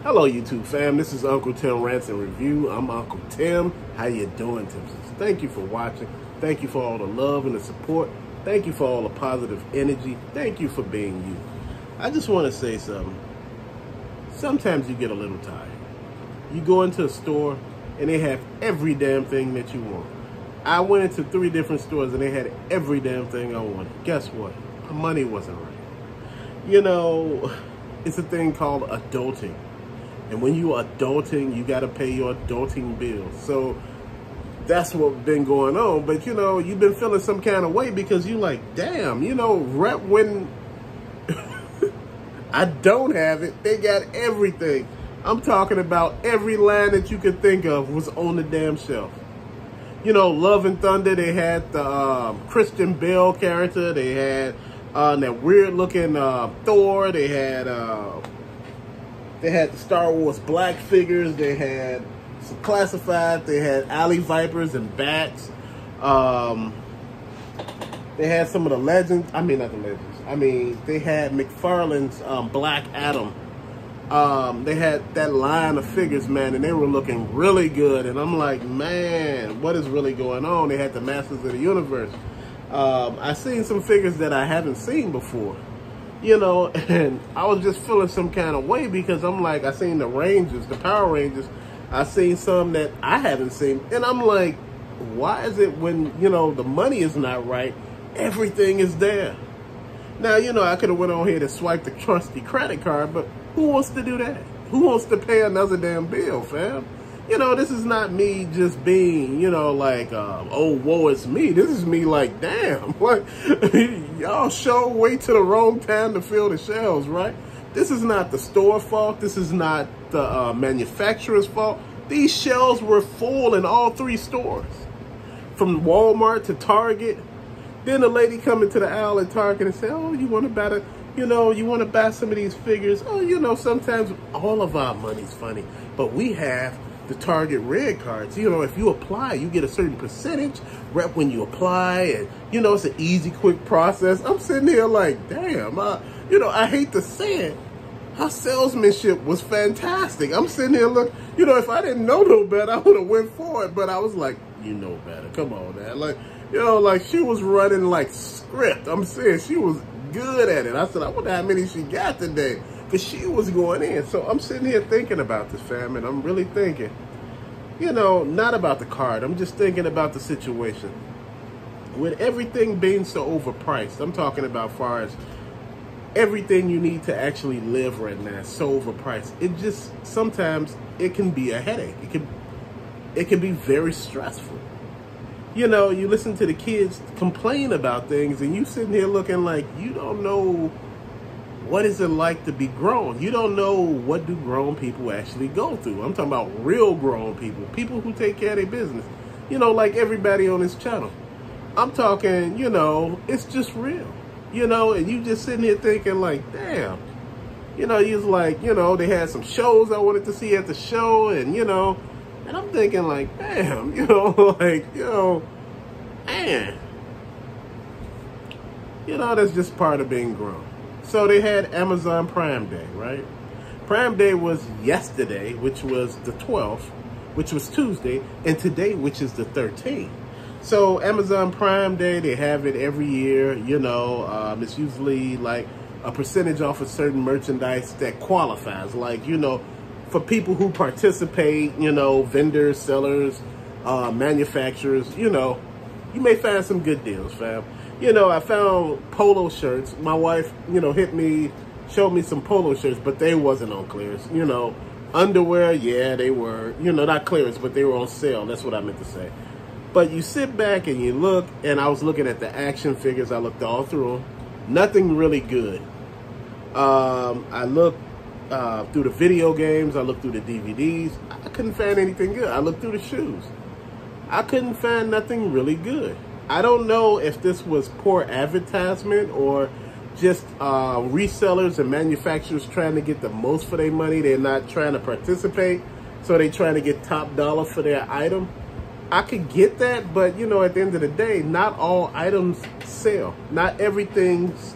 Hello, YouTube fam. This is Uncle Tim Rants and Review. I'm Uncle Tim. How you doing, Timsons? Thank you for watching. Thank you for all the love and the support. Thank you for all the positive energy. Thank you for being you. I just want to say something. Sometimes you get a little tired. You go into a store and they have every damn thing that you want. I went into 3 different stores and they had every damn thing I wanted. Guess what? My money wasn't right. You know, it's a thing called adulting. And when you are adulting, you got to pay your adulting bills. So that's what's been going on. But, you know, you've been feeling some kind of way because you like, damn, you know, rep when I don't have it, they got everything. I'm talking about every line that you could think of was on the damn shelf. You know, Love and Thunder, they had the Christian Bale character. They had that weird looking Thor. They had the Star Wars black figures. They had some classified. They had alley vipers and bats. They had some of the legends. I mean, not the legends. I mean, they had McFarlane's Black Adam. They had that line of figures, man, and they were looking really good. And I'm like, man, what is really going on? They had the Masters of the Universe. I've seen some figures that I haven't seen before. You know, and I was just feeling some kind of way because I'm like, I seen the Rangers, the Power Rangers. I seen some that I haven't seen. And I'm like, why is it when, you know, the money is not right, everything is there? Now, you know, I could have went on here to swipe the trusty credit card, but who wants to do that? Who wants to pay another damn bill, fam? You know, this is not me just being, you know, like, oh, woe is me. This is me like, damn, what? Y'all sure wait till the wrong time to fill the shelves, right? This is not the store fault. This is not the manufacturer's fault. These shelves were full in all 3 stores. From Walmart to Target. Then the lady come into the aisle at Target and say, oh, you want to buy you want to buy some of these figures? Oh, you know, sometimes all of our money's funny, but we have the Target red cards. You know, if you apply, you get a certain percentage rep when you apply, and you know, it's an easy, quick process. I'm sitting here like, damn, you know, I hate to say it, her salesmanship was fantastic. I'm sitting here you know, if I didn't know no better, I would have went for it, but I was like, you know better, come on, man. Like, you know, like she was running like script. I'm saying she was good at it. I said, I wonder how many she got today, because she was going in. So I'm sitting here thinking about this, fam, and I'm really thinking, you know, not about the card. I'm just thinking about the situation. With everything being so overpriced, I'm talking about far as everything you need to actually live right now is so overpriced. It just, sometimes it can be a headache. It can be very stressful. You know, you listen to the kids complain about things and you sitting here looking like you don't know what is it like to be grown. You don't know what do grown people actually go through. I'm talking about real grown people, people who take care of their business. You know, like everybody on this channel. I'm talking, you know, it's just real. You know, and you just sitting here thinking like, damn. You know, you're like, you know, they had some shows I wanted to see at the show, and, you know, and I'm thinking like, damn, you know, like, you know, man. You know, that's just part of being grown. So they had Amazon Prime Day, right? Prime Day was yesterday, which was the 12th, which was Tuesday, and today, which is the 13th. So Amazon Prime Day, they have it every year, you know, it's usually like a percentage off of certain merchandise that qualifies, like, you know, for people who participate, you know, vendors, sellers, manufacturers, you know, you may find some good deals, fam. You know, I found polo shirts. My wife, you know, showed me some polo shirts, but they wasn't on clearance. You know, underwear, yeah, they were, you know, not clearance, but they were on sale. That's what I meant to say. But you sit back and you look, and I was looking at the action figures. I looked all through them. Nothing really good. I looked through the video games. I looked through the DVDs. I couldn't find anything good. I looked through the shoes. I couldn't find nothing really good. I don't know if this was poor advertisement or just resellers and manufacturers trying to get the most for their money. They're not trying to participate, so they're trying to get top dollar for their item. I could get that, but, you know, at the end of the day, not all items sell. Not everything's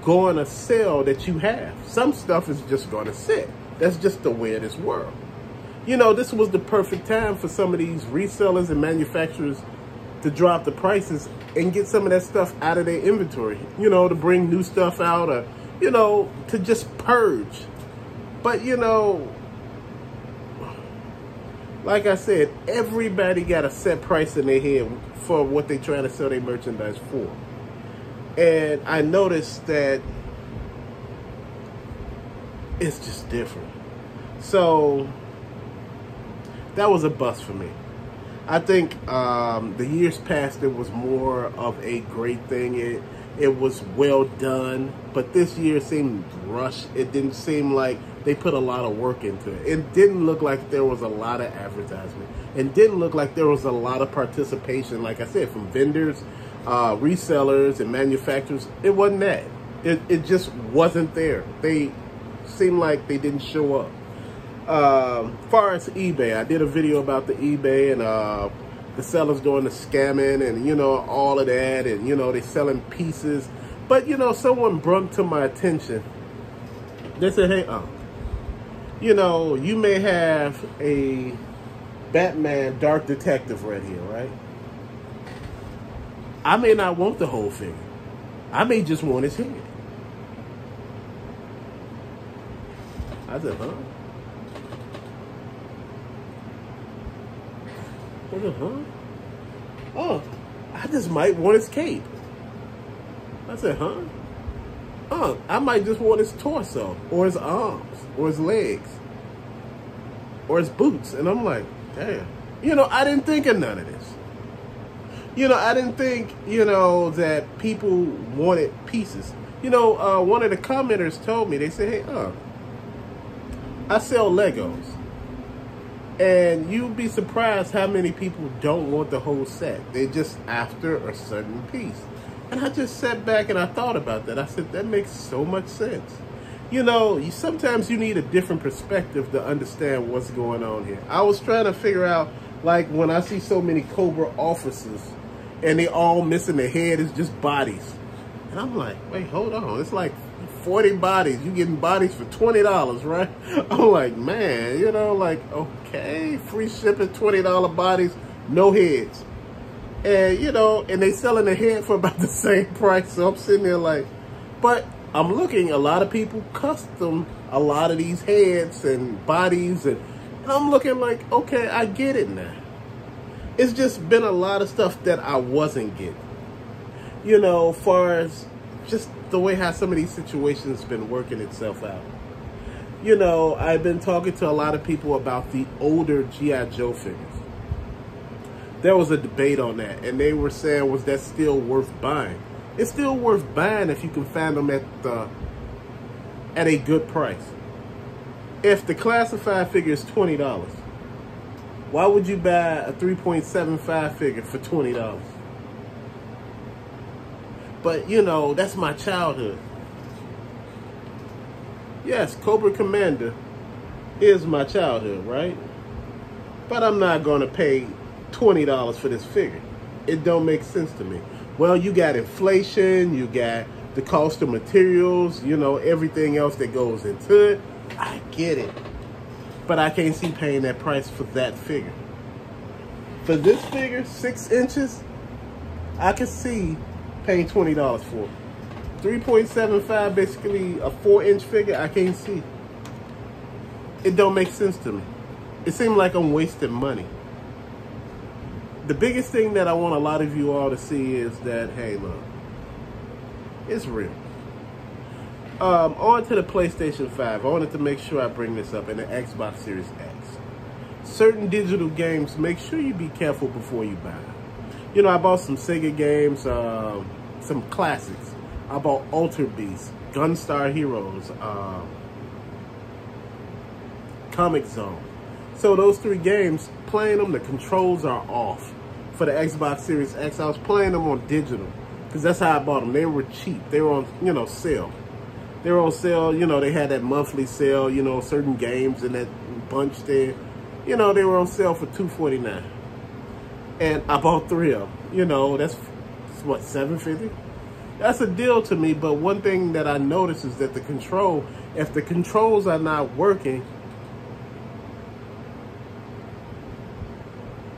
going to sell that you have. Some stuff is just going to sit. That's just the way of this world. You know, this was the perfect time for some of these resellers and manufacturers to drop the prices and get some of that stuff out of their inventory, you know, to bring new stuff out, or, you know, to just purge. But, you know, like I said, everybody got a set price in their head for what they're trying to sell their merchandise for. And I noticed that it's just different. So that was a bust for me. I think the years past, it was more of a great thing. It was well done, but this year seemed rushed. It didn't seem like they put a lot of work into it. It didn't look like there was a lot of advertisement. It didn't look like there was a lot of participation, like I said, from vendors, resellers, and manufacturers. It wasn't that. It just wasn't there. They seemed like they didn't show up. Far as eBay, I did a video about the eBay and the sellers doing the scamming and, you know, all of that, and, you know, they selling pieces. But, you know, someone brought to my attention, they said, hey, you know, you may have a Batman Dark Detective right here, right? I may not want the whole figure. I may just want his head. I said, huh? I said, huh? Oh, I just might want his cape. I said, huh? Oh, I might just want his torso, or his arms, or his legs, or his boots. And I'm like, damn. You know, I didn't think of none of this. You know, I didn't think, you know, that people wanted pieces. You know, one of the commenters told me, they said, hey, I sell Legos. And you'd be surprised how many people don't want the whole set. They're just after a certain piece. And I just sat back and I thought about that. I said, that makes so much sense. You know, sometimes you need a different perspective to understand what's going on here. I was trying to figure out, like, when I see so many Cobra officers and they all missing their head, it's just bodies. And I'm like, wait, hold on. It's like 40 bodies. You getting bodies for $20, right? I'm like, man, you know, like, okay, free shipping, $20 bodies, no heads. And, you know, and they selling the head for about the same price. So I'm sitting there like, but I'm looking, a lot of people custom a lot of these heads and bodies. And I'm looking like, okay, I get it now. It's just been a lot of stuff that I wasn't getting. You know, as far as just the way how some of these situations been working itself out. You know, I've been talking to a lot of people about the older G.I. Joe figures. There was a debate on that, and they were saying, was that still worth buying? It's still worth buying if you can find them at a good price. If the classified figure is $20, why would you buy a 3.75 figure for $20? But, you know, that's my childhood. Yes, Cobra Commander is my childhood, right? But I'm not going to pay $20 for this figure. It don't make sense to me. Well, you got inflation, you got the cost of materials, you know, everything else that goes into it. I get it. But I can't see paying that price for that figure. For this figure, 6 inches, I can see paying $20 for it. 3.75, basically a 4-inch figure, I can't see. It don't make sense to me. It seems like I'm wasting money. The biggest thing that I want a lot of you all to see is that, hey, look, it's real. On to the PlayStation 5. I wanted to make sure I bring this up, in the Xbox Series X. Certain digital games, make sure you be careful before you buy them. You know, I bought some Sega games, some classics. I bought Alter Beast, Gunstar Heroes, Comic Zone. So those 3 games, playing them, the controls are off. For the Xbox Series X, I was playing them on digital, because that's how I bought them. They were cheap. They were on, you know, sale. They were on sale, you know, they had that monthly sale, you know, certain games in that bunch there. You know, they were on sale for $249. And I bought 3 of them. You know, that's what, $7.50? That's a deal to me, but one thing that I noticed is that the control If the controls are not working,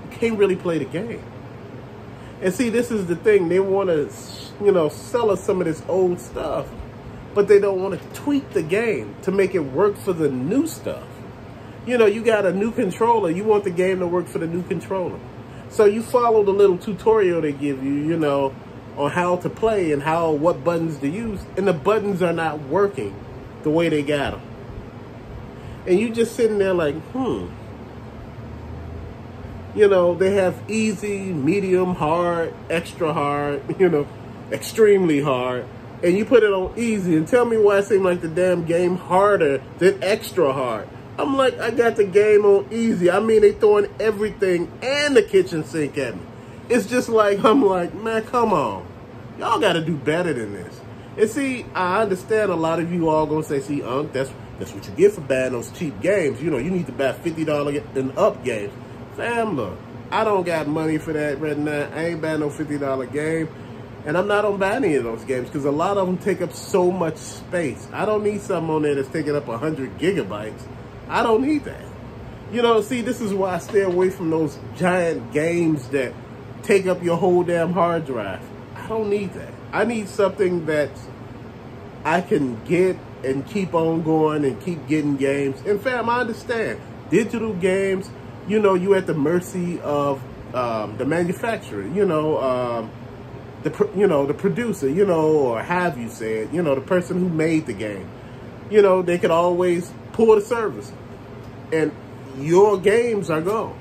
you can't really play the game. And see, this is the thing. They want to, sell us some of this old stuff, but they don't want to tweak the game to make it work for the new stuff. You got a new controller. You want the game to work for the new controller. So you follow the little tutorial they give you, on how to play and what buttons to use. And the buttons are not working the way they got them. And you just sitting there like, they have easy, medium, hard, extra hard, extremely hard. And you put it on easy and tell me why it seems like the damn game harder than extra hard. I'm like, I got the game on easy. I mean, they throwing everything and the kitchen sink at me. It's just like, I'm like, man, come on. Y'all got to do better than this. And see, I understand a lot of you all going to say, see, Unc, that's what you get for buying those cheap games. You need to buy $50 and up games. Fam, look, I don't got money for that right now. I ain't buying no $50 game. And I'm not on buy any of those games because a lot of them take up so much space. I don't need something on there that's taking up 100 gigabytes. I don't need that. See, this is why I stay away from those giant games that take up your whole damn hard drive. I don't need that. I need something that I can get and keep on going and keep getting games. And fam, I understand. Digital games, you at the mercy of the manufacturer, the producer, or have you said, the person who made the game. They could always pull the service and your games are gone.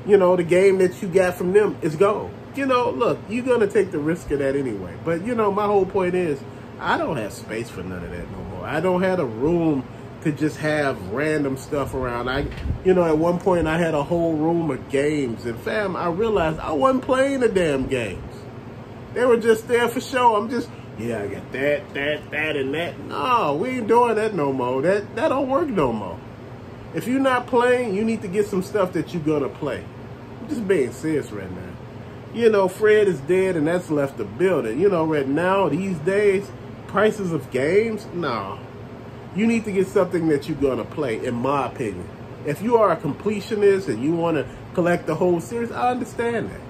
The game that you got from them is gone. Look, you're going to take the risk of that anyway. But, my whole point is I don't have space for none of that no more. I don't have a room to just have random stuff around. At one point I had a whole room of games. And fam, I realized I wasn't playing the damn games. They were just there for show. I'm just, I got that, and that. No, we ain't doing that no more. That don't work no more. If you're not playing, you need to get some stuff that you're going to play. I'm just being serious right now. Fred is dead and that's left the building. Right now, these days, prices of games, no. You need to get something that you're going to play, in my opinion. If you are a completionist and you want to collect the whole series, I understand that.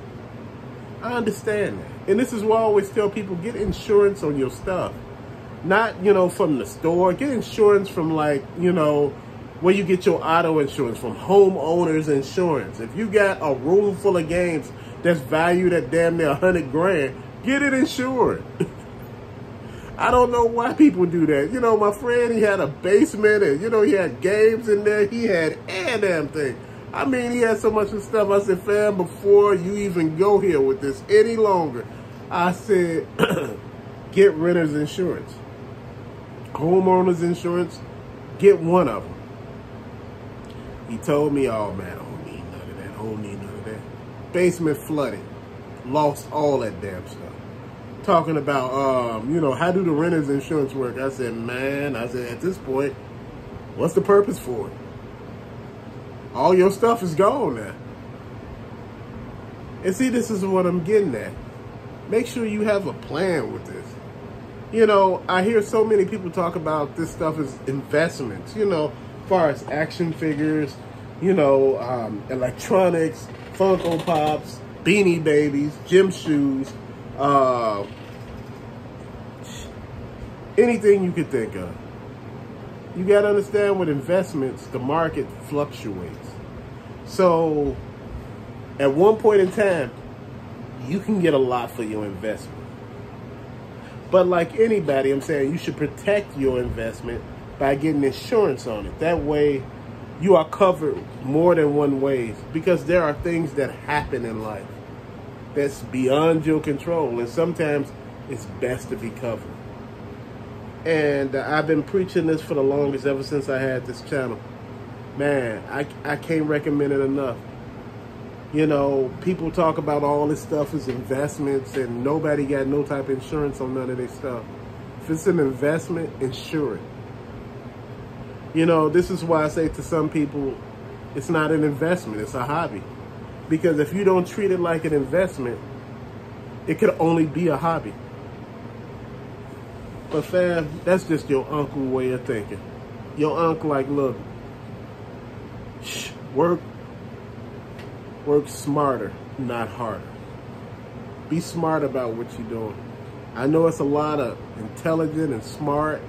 I understand that. And this is why I always tell people, get insurance on your stuff. Not, from the store. Get insurance from where you get your auto insurance from, homeowners insurance. If you got a room full of games that's valued at damn near 100 grand, get it insured. I don't know why people do that. My friend, he had a basement and, he had games in there. He had a damn thing. I mean, he had so much of stuff. I said, fam, before you even go here with this any longer, I said, get renter's insurance. Homeowner's insurance, get one of them. He told me, oh, man, I don't need none of that. I don't need none of that. Basement flooded. Lost all that damn stuff. Talking about, how do the renter's insurance work? I said, man, at this point, what's the purpose for it? All your stuff is gone now. And see, this is what I'm getting at. Make sure you have a plan with this. I hear so many people talk about this stuff as investments, as far as action figures, electronics, Funko Pops, Beanie Babies, gym shoes, anything you could think of. You got to understand with investments, the market fluctuates. So at one point in time, you can get a lot for your investment. But like anybody, I'm saying you should protect your investment by getting insurance on it. That way you are covered more than one way, because there are things that happen in life that's beyond your control, and sometimes it's best to be covered. And I've been preaching this for the longest, ever since I had this channel. Man, I can't recommend it enough. People talk about all this stuff as investments, and nobody got no type of insurance on none of this stuff. If it's an investment, insure it. This is why I say to some people, it's not an investment, it's a hobby. Because if you don't treat it like an investment, it could only be a hobby. But fam, that's just your uncle way of thinking. Your uncle like, look, work smarter, not harder. Be smart about what you're doing. I know it's a lot of intelligent and smart,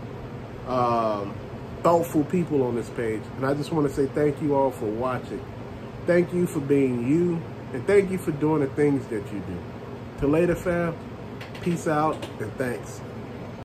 thoughtful people on this page. And I just want to say thank you all for watching. Thank you for being you. And thank you for doing the things that you do. Till later, fam. Peace out and thanks.